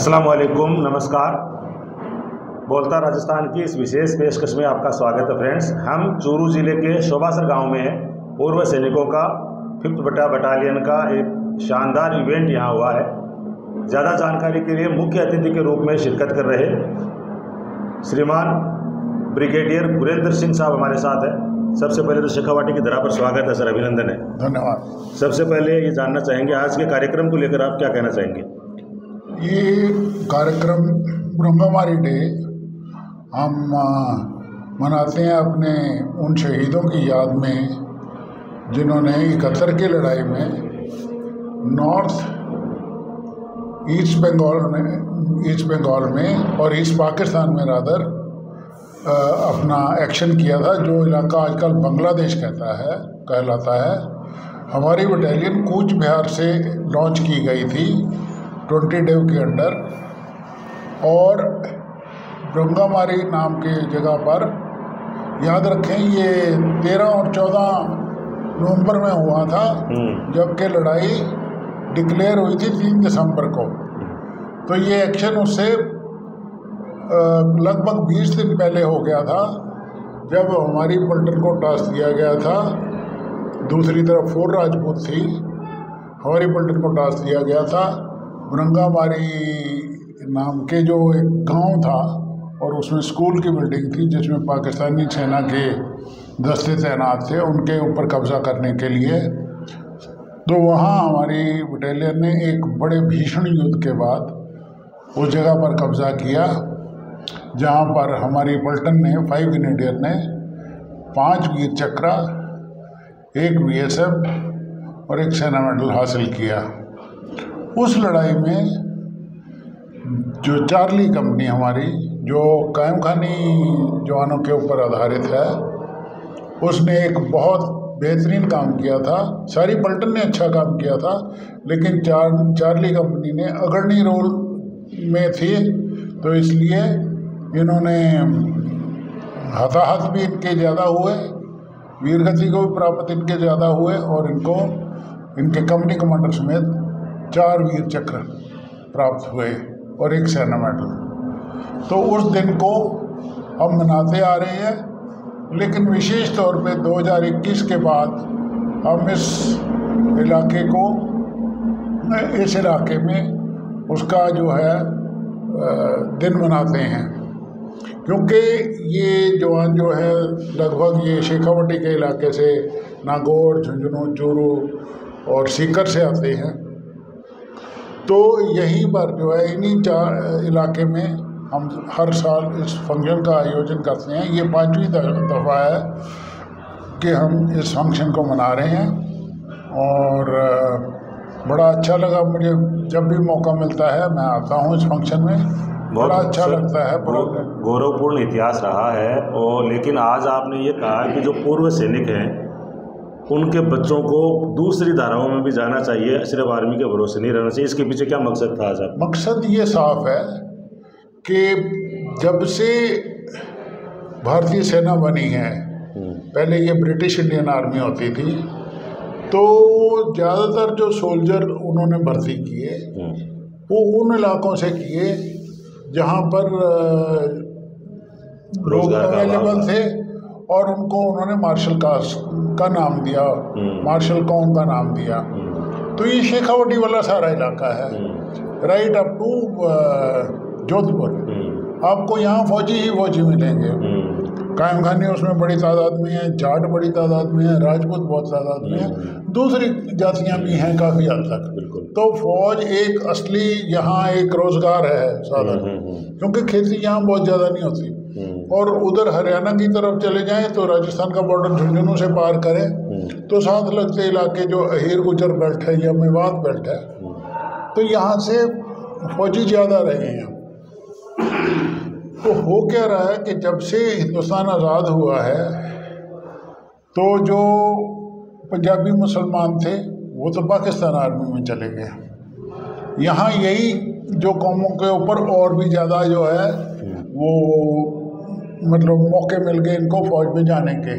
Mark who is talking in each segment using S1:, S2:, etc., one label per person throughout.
S1: अस्सलाम वालेकुम, नमस्कार। बोलता राजस्थान की इस विशेष पेशकश में आपका स्वागत है फ्रेंड्स। हम चूरू ज़िले के शोभासर गांव में हैं। पूर्व सैनिकों का 5th बटालियन का एक शानदार इवेंट यहां हुआ है। ज़्यादा जानकारी के लिए मुख्य अतिथि के रूप में शिरकत कर रहे श्रीमान ब्रिगेडियर गुरेंद्र सिंह साहब हमारे साथ हैं। सबसे पहले तो शेखावाटी की धरा पर स्वागत है सर, अभिनंदन है।
S2: धन्यवाद।
S1: सबसे पहले ये जानना चाहेंगे आज के कार्यक्रम को लेकर आप क्या कहना चाहेंगे?
S2: ये कार्यक्रम ब्रह्मकुमारी डे हम मनाते हैं अपने उन शहीदों की याद में जिन्होंने 71 की लड़ाई में नॉर्थ ईस्ट बंगाल में और ईस्ट पाकिस्तान में रादर अपना एक्शन किया था, जो इलाका आजकल बांग्लादेश कहलाता है। हमारी बटालियन कूच बिहार से लॉन्च की गई थी 20 डेव के अंडर, और ब्रह्मकुमारी नाम की जगह पर, याद रखें ये 13 और 14 नवंबर में हुआ था, जबकि लड़ाई डिक्लेयर हुई थी 3 दिसंबर को। तो ये एक्शन उससे लगभग 20 दिन पहले हो गया था, जब हमारी पलटन को टास्क दिया गया था। दूसरी तरफ 4 राजपूत थी, हमारी पलटन को टास्क दिया गया था ब्रह्मकुमारी नाम के जो एक गांव था, और उसमें स्कूल की बिल्डिंग थी जिसमें पाकिस्तानी सेना के दस्ते तैनात थे, उनके ऊपर कब्जा करने के लिए। तो वहाँ हमारी बटालियन ने एक बड़े भीषण युद्ध के बाद उस जगह पर कब्जा किया, जहाँ पर हमारी पलटन ने 5 ग्रेनेडियर ने 5 वीर चक्र, 1 BSF और 1 सेना मेडल हासिल किया। उस लड़ाई में जो चार्ली कंपनी हमारी, जो कायम खानी जवानों के ऊपर आधारित है, उसने एक बहुत बेहतरीन काम किया था। सारी पलटन ने अच्छा काम किया था, लेकिन चार्ली कंपनी ने अग्रणी रोल में थी, तो इसलिए इन्होंने हताहत भी इनके ज़्यादा हुए, वीरगति को भी प्राप्त इनके ज़्यादा हुए, और इनको इनके कंपनी कमांडर समेत 4 वीर चक्र प्राप्त हुए और 1 सेना मेडल। तो उस दिन को हम मनाते आ रहे हैं, लेकिन विशेष तौर पे 2021 के बाद हम इस इलाके में उसका जो है दिन मनाते हैं, क्योंकि ये जवान जो है लगभग ये शेखावाटी के इलाके से नागौर, झुंझुनू, चूरू और सीकर से आते हैं। तो यहीं पर जो है इन्हीं 4 इलाके में हम हर साल इस फंक्शन का आयोजन करते हैं। ये 5वीं दफ़ा है कि हम इस फंक्शन को मना रहे हैं, और बड़ा अच्छा लगा मुझे। जब भी मौका मिलता है मैं आता हूँ इस फंक्शन में, बड़ा अच्छा लगता है।
S1: गौरवपूर्ण इतिहास रहा है। और लेकिन आज आपने ये कहा कि जो पूर्व सैनिक हैं उनके बच्चों को दूसरी धाराओं में भी जाना चाहिए, सिर्फ आर्मी के भरोसे नहीं रहना चाहिए। इसके पीछे क्या मकसद था आज आप?
S2: मकसद ये साफ है कि जब से भारतीय सेना बनी है, पहले ये ब्रिटिश इंडियन आर्मी होती थी, तो ज़्यादातर जो सोल्जर उन्होंने भर्ती किए वो उन इलाकों से किए जहाँ पर लोग अवेलेबल थे, और उनको उन्होंने मार्शल कास्ट का नाम दिया, मार्शल कौन का नाम दिया। तो ये शेखावाटी वाला सारा इलाका है, राइट अप टू जोधपुर। आपको यहाँ फौजी ही फौजी मिलेंगे। कायम खानी उसमें बड़ी तादाद में है, जाट बड़ी तादाद में है, राजपूत बहुत तादाद में है, दूसरी जातियाँ भी हैं काफ़ी हद तक। तो फौज एक असली यहाँ एक रोजगार है साधन, क्योंकि खेती यहाँ बहुत ज़्यादा नहीं होती। और उधर हरियाणा की तरफ चले जाएं तो राजस्थान का बॉर्डर झुंझुनू से पार करें तो साथ लगते इलाके जो अहीर गुजर बेल्ट है या मेवात बेल्ट है, तो यहाँ से फौजी ज़्यादा रहे हैं। तो हो क्या रहा है कि जब से हिंदुस्तान आज़ाद हुआ है, तो जो पंजाबी मुसलमान थे वो तो पाकिस्तान आर्मी में चले गए। यहाँ यही जो कौमों के ऊपर और भी ज़्यादा जो है वो मतलब मौके मिल गए इनको फौज में जाने के।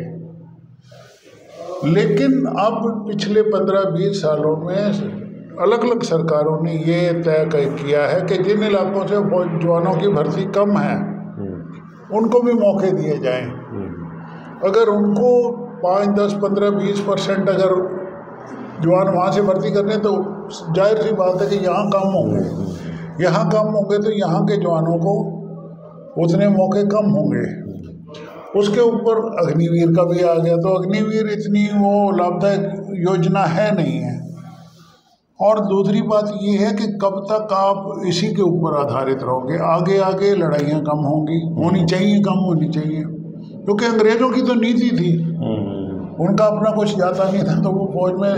S2: लेकिन अब पिछले 15-20 सालों में अलग अलग सरकारों ने ये तय किया है कि जिन इलाकों से जवानों की भर्ती कम है उनको भी मौके दिए जाएं। अगर उनको 5, 10, 15, 20% अगर जवान वहाँ से भर्ती करने तो जाहिर सी बात है कि यहाँ कम होंगे। यहाँ कम होंगे तो यहाँ के जवानों को उतने मौके कम होंगे। उसके ऊपर अग्निवीर का भी आ गया, तो अग्निवीर इतनी वो लाभदायक योजना है नहीं है। और दूसरी बात ये है कि कब तक आप इसी के ऊपर आधारित रहोगे। आगे आगे लड़ाइयाँ कम होंगी, होनी चाहिए, कम होनी चाहिए, क्योंकि अंग्रेज़ों की तो नीति थी, उनका अपना कुछ जाता नहीं था, तो वो फौज में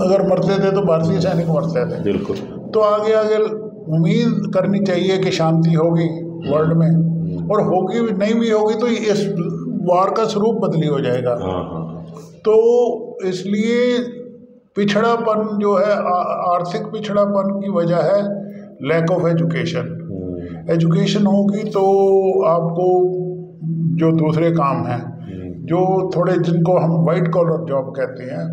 S2: अगर मरते थे तो भारतीय सैनिक मरते थे।
S1: बिल्कुल।
S2: तो आगे आगे उम्मीद करनी चाहिए कि शांति होगी वर्ल्ड में, और होगी नहीं भी होगी तो इस वार का स्वरूप बदली हो जाएगा। तो इसलिए पिछड़ापन जो है, आर्थिक पिछड़ापन की वजह है लैक ऑफ एजुकेशन। एजुकेशन होगी तो आपको जो दूसरे काम हैं, जो थोड़े जिनको हम वाइट कॉलर जॉब कहते हैं,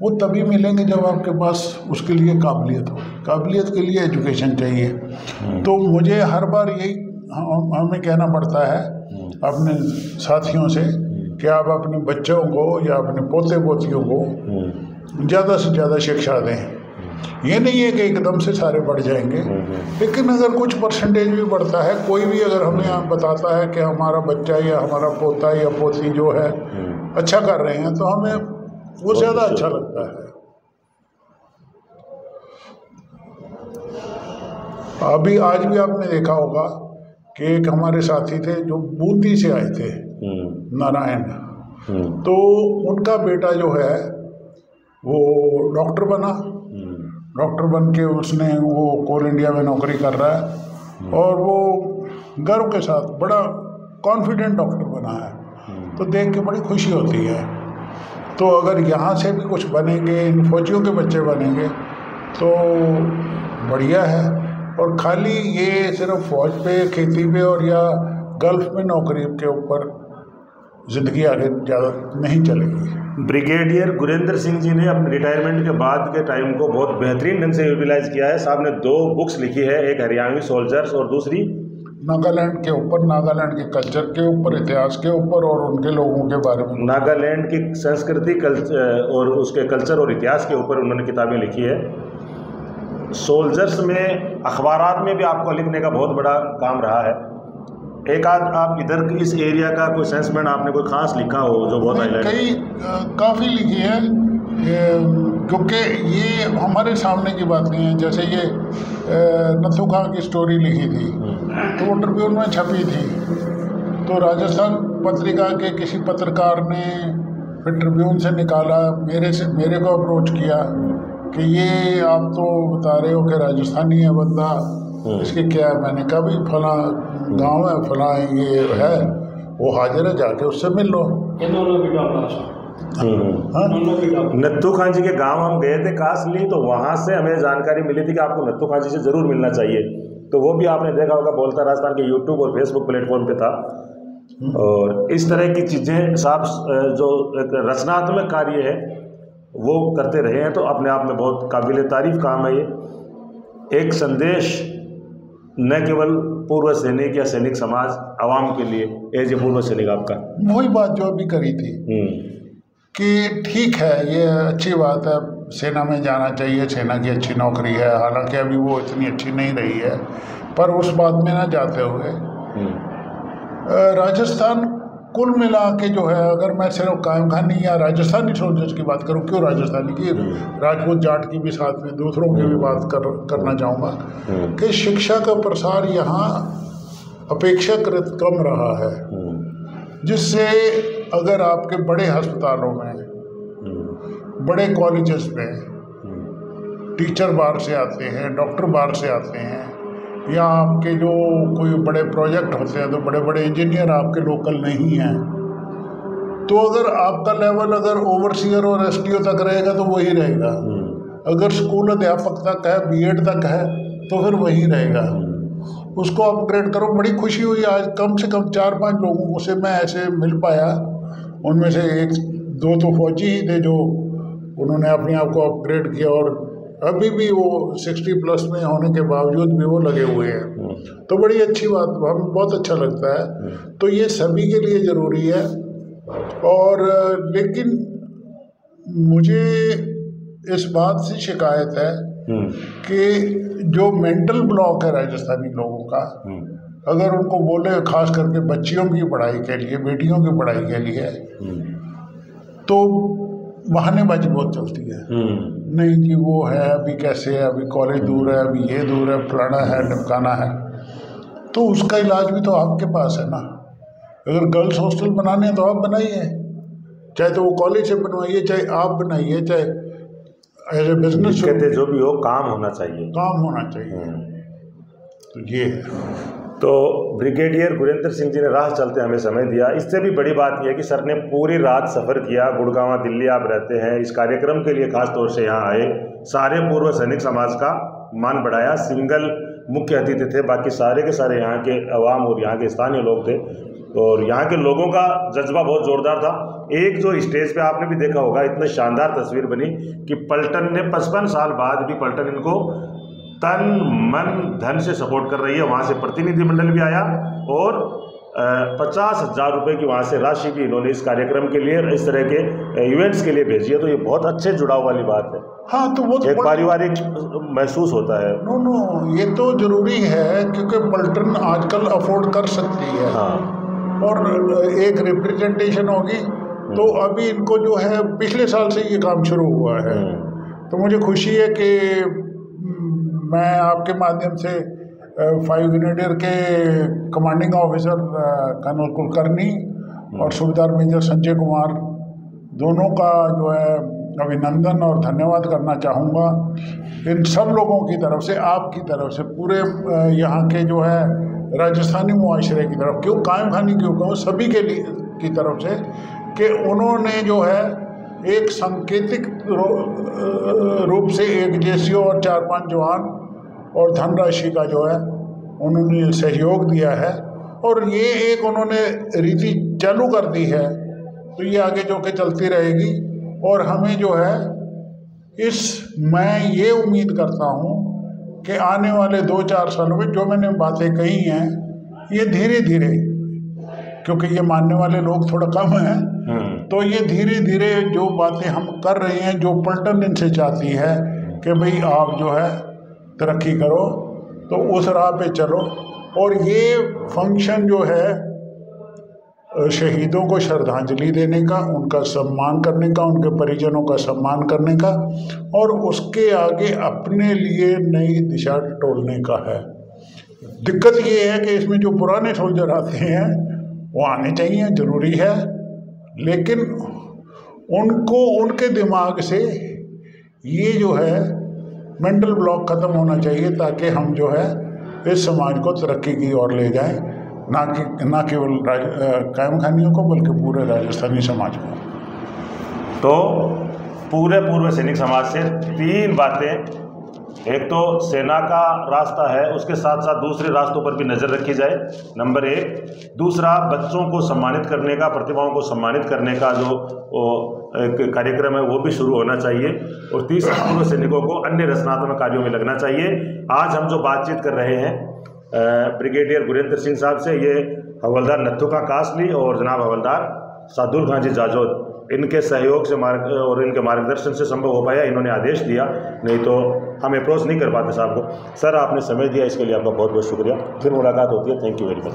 S2: वो तभी मिलेंगे जब आपके पास उसके लिए काबिलियत हो। काबिलियत के लिए एजुकेशन चाहिए। तो मुझे हर बार यही हमें कहना पड़ता है अपने साथियों से कि आप अपने बच्चों को या अपने पोते पोतियों को ज़्यादा से ज़्यादा शिक्षा दें। ये नहीं है कि एकदम से सारे बढ़ जाएंगे, लेकिन अगर कुछ परसेंटेज भी बढ़ता है, कोई भी अगर हमें बताता है कि हमारा बच्चा या हमारा पोता या पोती जो है अच्छा कर रहे हैं, तो हमें वो ज़्यादा अच्छा लगता है। अभी आज भी आपने देखा होगा कि एक हमारे साथी थे जो बूंदी से आए थे, नारायण, तो उनका बेटा जो है वो डॉक्टर बना। डॉक्टर बन के उसने वो कोल इंडिया में नौकरी कर रहा है, और वो गर्व के साथ बड़ा कॉन्फिडेंट डॉक्टर बना है। तो देख के बड़ी खुशी होती है। तो अगर यहाँ से भी कुछ बनेंगे, इन फौजियों के बच्चे बनेंगे तो बढ़िया है। और खाली ये सिर्फ फौज पे, खेती पे और या गल्फ में नौकरी के ऊपर ज़िंदगी आगे ज़्यादा नहीं चलेगी।
S1: ब्रिगेडियर गुरेंद्र सिंह जी ने अपने रिटायरमेंट के बाद के टाइम को बहुत बेहतरीन ढंग से यूटिलाइज किया है। साहब ने 2 बुक्स लिखी है, एक हरियाणवी सोल्जर्स और दूसरी
S2: नागालैंड के ऊपर, नागालैंड के कल्चर के ऊपर, इतिहास के ऊपर और उनके लोगों के बारे में।
S1: नागालैंड की संस्कृति और उसके कल्चर और इतिहास के ऊपर उन्होंने किताबें लिखी है। सोल्जर्स में अखबारात में भी आपको लिखने का बहुत बड़ा काम रहा है। एक आध आप इधर इस एरिया का कोई सेंसमेंट आपने कोई खास लिखा हो जो बहुत हाईलाइट?
S2: कई काफ़ी लिखी है, क्योंकि ये हमारे सामने की बात नहीं है। जैसे ये नथु खां की स्टोरी लिखी थी तो वो ट्रिब्यून में छपी थी, तो राजस्थान पत्रिका के किसी पत्रकार ने फिर ट्रिब्यून से निकाला, मेरे को अप्रोच किया कि ये आप तो बता रहे हो कि राजस्थानी है बंदा, इसके क्या है? मैंने कहा भाई फला गांव है, फला ये है, वो हाजिर है, जाके उससे मिल लो।
S1: नत्थू खां जी के गांव हम गए थे कासली, तो वहाँ से हमें जानकारी मिली थी कि आपको नत्थू खां जी से ज़रूर मिलना चाहिए। तो वो भी आपने देखा होगा, बोलता राजस्थान के यूट्यूब और फेसबुक प्लेटफॉर्म पे था। और इस तरह की चीज़ें साहब जो एक रचनात्मक कार्य है वो करते रहे हैं, तो अपने आप में बहुत काबिल तारीफ काम है। ये एक संदेश न केवल पूर्व सैनिक या सैनिक समाज आवाम के लिए, एज ए पूर्व सैनिक आपका
S2: वही बात जो अभी करी थी कि ठीक है, ये अच्छी बात है, सेना में जाना चाहिए, सेना की अच्छी नौकरी है, हालांकि अभी वो इतनी अच्छी नहीं रही है, पर उस बात में ना जाते हुए राजस्थान कुल मिला के जो है, अगर मैं सिर्फ कायम खानी या राजस्थानी सोल्जर्स की बात करूं, क्यों राजस्थानी की, राजपूत जाट की भी साथ में दूसरों की भी बात करना चाहूँगा कि शिक्षा का प्रसार यहाँ अपेक्षाकृत कम रहा है, जिससे अगर आपके बड़े अस्पतालों में, बड़े कॉलेजेस में टीचर बाहर से आते हैं, डॉक्टर बाहर से आते हैं, या आपके जो कोई बड़े प्रोजेक्ट होते हैं तो बड़े बड़े इंजीनियर आपके लोकल नहीं हैं, तो अगर आपका लेवल अगर ओवरसीयर और एसडीओ तक रहेगा तो वही रहेगा। अगर स्कूल अध्यापक तक है, बीएड तक है, तो फिर वही रहेगा। उसको अपग्रेड करो। बड़ी खुशी हुई आज, कम से कम 4-5 लोगों से मैं ऐसे मिल पाया, उनमें से 1-2 तो फौजी ही थे जो उन्होंने अपने आप को अपग्रेड किया और अभी भी वो 60+ में होने के बावजूद भी वो लगे हुए हैं। तो बड़ी अच्छी बात, हमें बहुत अच्छा लगता है। तो ये सभी के लिए ज़रूरी है। और लेकिन मुझे इस बात से शिकायत है कि जो मेंटल ब्लॉक है राजस्थानी लोगों का, अगर उनको बोले, खास करके बच्चियों की पढ़ाई के लिए, बेटियों की पढ़ाई के लिए, तो बहानेबाजी बहुत चलती है। नहीं जी वो है, अभी कैसे है, अभी कॉलेज दूर है, अभी ये दूर है, फलाना है, ढमकाना है। तो उसका इलाज भी तो आपके पास है ना। अगर गर्ल्स हॉस्टल बनाने हैं तो आप बनाइए, चाहे तो वो कॉलेज से बनवाइए, चाहे आप बनाइए, चाहे एज ए बिजनेस,
S1: कहते जो भी हो काम होना चाहिए,
S2: काम होना चाहिए। तो ये है।
S1: तो ब्रिगेडियर गुरेंद्र सिंह जी ने राह चलते हमें समय दिया। इससे भी बड़ी बात यह है कि सर ने पूरी रात सफ़र किया, गुड़गांव दिल्ली आप रहते हैं, इस कार्यक्रम के लिए खास तौर से यहाँ आए, सारे पूर्व सैनिक समाज का मान बढ़ाया। सिंगल मुख्य अतिथि थे, बाकी सारे के सारे यहाँ के अवाम और यहाँ के स्थानीय लोग थे, और यहाँ के लोगों का जज्बा बहुत ज़ोरदार था। एक जो स्टेज पे आपने भी देखा होगा, इतनी शानदार तस्वीर बनी कि पलटन ने 55 साल बाद भी पलटन इनको तन मन धन से सपोर्ट कर रही है। वहाँ से प्रतिनिधिमंडल भी आया और 50,000 रुपये की वहाँ से राशि भी इन्होंने इस कार्यक्रम के लिए, इस तरह के इवेंट्स के लिए भेजी है। तो ये बहुत अच्छे जुड़ाव वाली बात है।
S2: हाँ, तो वो
S1: एक पारिवारिक महसूस होता है।
S2: नो, ये तो जरूरी है, क्योंकि पलटन आजकल अफोर्ड कर सकती है।
S1: हाँ। और
S2: एक रिप्रेजेंटेशन होगी। तो अभी इनको जो है पिछले साल से ये काम शुरू हुआ है। तो मुझे खुशी है कि मैं आपके माध्यम से 5 ग्रेनेडियर के कमांडिंग ऑफिसर कर्नल कुलकर्णी और सूबेदार मेजर संजय कुमार दोनों का जो है अभिनंदन और धन्यवाद करना चाहूँगा। इन सब लोगों की तरफ से, आपकी तरफ से, पूरे यहाँ के जो है राजस्थानी मुआशरे की तरफ, क्यों कायम खानी क्यों कहूँ, सभी के लिए की तरफ से, कि उन्होंने जो है एक सांकेतिक रूप से एक जेसीओ और 4-5 जवान और धनराशि का जो है उन्होंने सहयोग दिया है। और ये एक उन्होंने रीति चालू कर दी है, तो ये आगे जो के चलती रहेगी। और हमें जो है मैं ये उम्मीद करता हूँ कि आने वाले 2-4 सालों में जो मैंने बातें कही हैं, ये धीरे धीरे, क्योंकि ये मानने वाले लोग थोड़ा कम हैं, तो ये धीरे धीरे जो बातें हम कर रहे हैं, जो पलटन इनसे चाहती है कि भाई आप जो है तरक्की करो, तो उस राह पे चलो। और ये फंक्शन जो है शहीदों को श्रद्धांजलि देने का, उनका सम्मान करने का, उनके परिजनों का सम्मान करने का, और उसके आगे अपने लिए नई दिशा टोलने का है। दिक्कत ये है कि इसमें जो पुराने सोल्जर आते हैं वो आने चाहिए, ज़रूरी है, लेकिन उनको उनके दिमाग से ये जो है मेंटल ब्लॉक ख़त्म होना चाहिए, ताकि हम जो है इस समाज को तरक्की की ओर ले जाएं, ना केवल कायम खानियों को, बल्कि पूरे राजस्थानी समाज को।
S1: तो पूरे पूर्व सैनिक समाज से 3 बातें, एक तो सेना का रास्ता है, उसके साथ साथ दूसरे रास्तों पर भी नज़र रखी जाए, नंबर 1। दूसरा, बच्चों को सम्मानित करने का, प्रतिभाओं को सम्मानित करने का जो एक कार्यक्रम है वो भी शुरू होना चाहिए। और तीसरा, पूर्व सैनिकों को अन्य रचनात्मक कार्यों में लगना चाहिए। आज हम जो बातचीत कर रहे हैं ब्रिगेडियर गुरेंद्र सिंह साहब से, ये हवलदार नथुका कासली और जनाब हवलदार सादुल खां जी जाजोद, इनके सहयोग से और इनके मार्गदर्शन से संभव हो पाया। इन्होंने आदेश दिया, नहीं तो हम अप्रोच नहीं कर पाते साहब को। सर, आपने समय दिया, इसके लिए आपका बहुत बहुत शुक्रिया। फिर मुलाकात होती है। Thank you very much.